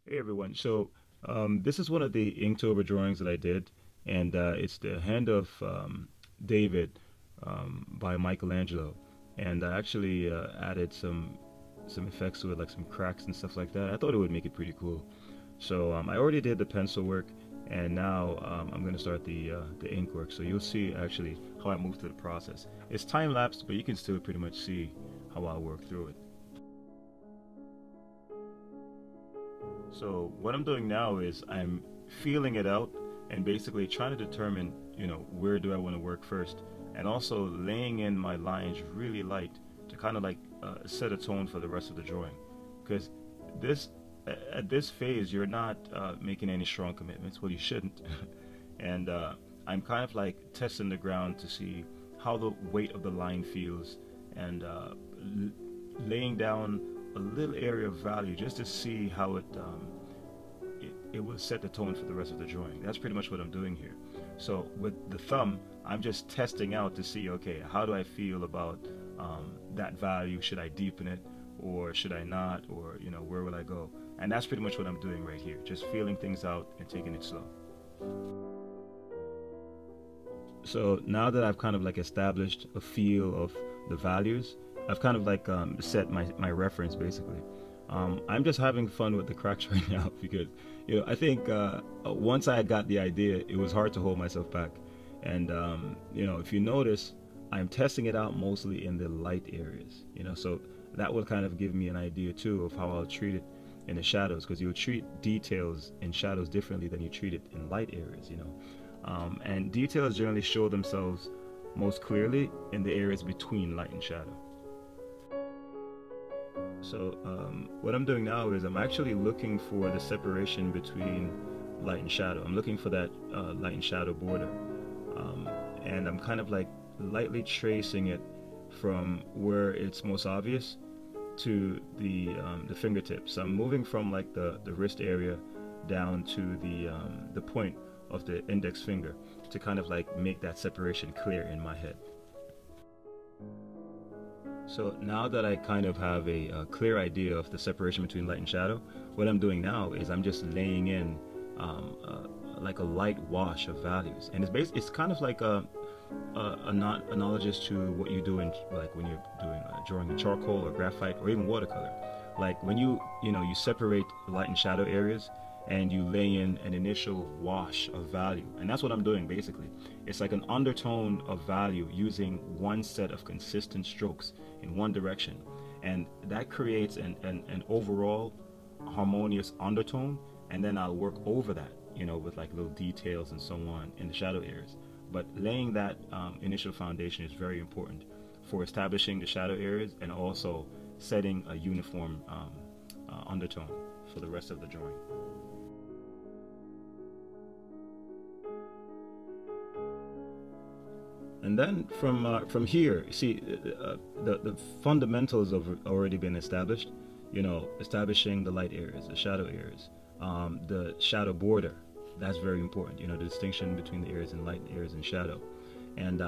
Hey everyone, this is one of the Inktober drawings that I did, and it's the Hand of David by Michelangelo, and I actually added some effects to it, like some cracks and stuff like that. I thought it would make it pretty cool. I already did the pencil work, and now I'm going to start the ink work. So you'll see actually how I move through the process. It's time lapsed, but you can still pretty much see how I work through it. So what I'm doing now is I'm feeling it out and basically trying to determine, where do I want to work first, and also laying in my lines really light to kind of like set a tone for the rest of the drawing. Because this at this phase, you're not making any strong commitments. Well, you shouldn't. and I'm kind of like testing the ground to see how the weight of the line feels, and laying down a little area of value just to see how it will set the tone for the rest of the drawing. That's pretty much what I'm doing here. So with the thumb, I'm just testing out to see, okay, how do I feel about that value? Should I deepen it, or should I not, or where will I go? And that's pretty much what I'm doing right here, just feeling things out and taking it slow. So now that I've kind of like established a feel of the values, I've kind of like set my reference basically. I'm just having fun with the cracks right now because I think once I got the idea, it was hard to hold myself back. And if you notice, I'm testing it out mostly in the light areas. So that will kind of give me an idea too of how I'll treat it in the shadows, because you'll treat details in shadows differently than you treat it in light areas. And details generally show themselves most clearly in the areas between light and shadow. So what I'm doing now is I'm actually looking for the separation between light and shadow. I'm looking for that light and shadow border. And I'm kind of like lightly tracing it from where it's most obvious to the fingertips. So I'm moving from like the wrist area down to the point of the index finger to kind of like make that separation clear in my head. So now that I kind of have a clear idea of the separation between light and shadow, what I'm doing now is I'm just laying in like a light wash of values, and it's kind of like analogous to what you do in like when you're doing drawing in charcoal or graphite or even watercolor. Like when you separate light and shadow areas, and you lay in an initial wash of value. And that's what I'm doing basically. It's like an undertone of value using one set of consistent strokes in one direction. And that creates an overall harmonious undertone, and then I'll work over that, with like little details and so on in the shadow areas. But laying that initial foundation is very important for establishing the shadow areas and also setting a uniform undertone for the rest of the drawing. And then from here, see, the fundamentals have already been established. Establishing the light areas, the shadow areas, the shadow border. That's very important. The distinction between the areas and light areas and shadow, and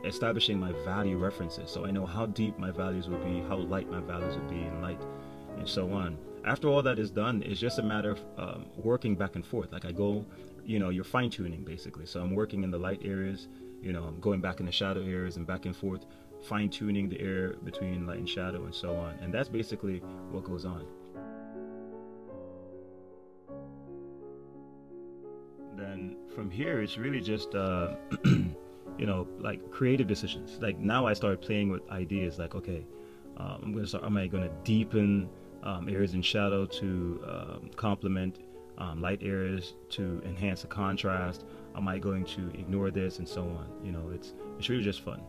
establishing my value references, so I know how deep my values will be, how light my values will be in light, and so on. After all that is done, it's just a matter of working back and forth. Like I go, you're fine tuning basically. So I'm working in the light areas. I'm going back in the shadow areas and back and forth, fine-tuning the area between light and shadow and so on. And that's basically what goes on. Then from here, it's really just, like creative decisions. Like now I start playing with ideas like, okay, am I going to deepen areas in shadow to complement light areas to enhance the contrast? Am I going to ignore this and so on? It's really just fun.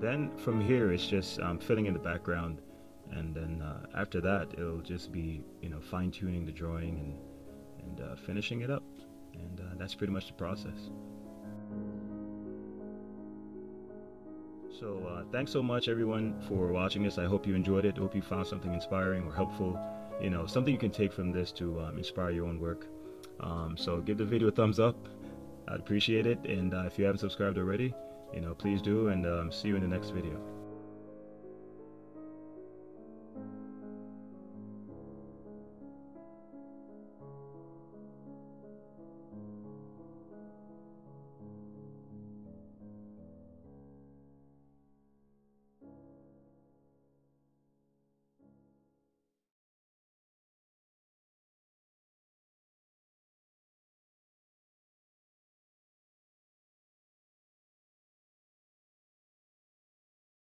Then from here, it's just filling in the background, and then after that, it'll just be fine-tuning the drawing and finishing it up, and that's pretty much the process. So thanks so much everyone for watching this. I hope you enjoyed it. I hope you found something inspiring or helpful. Something you can take from this to inspire your own work. So give the video a thumbs up. I'd appreciate it. And if you haven't subscribed already, please do. And see you in the next video.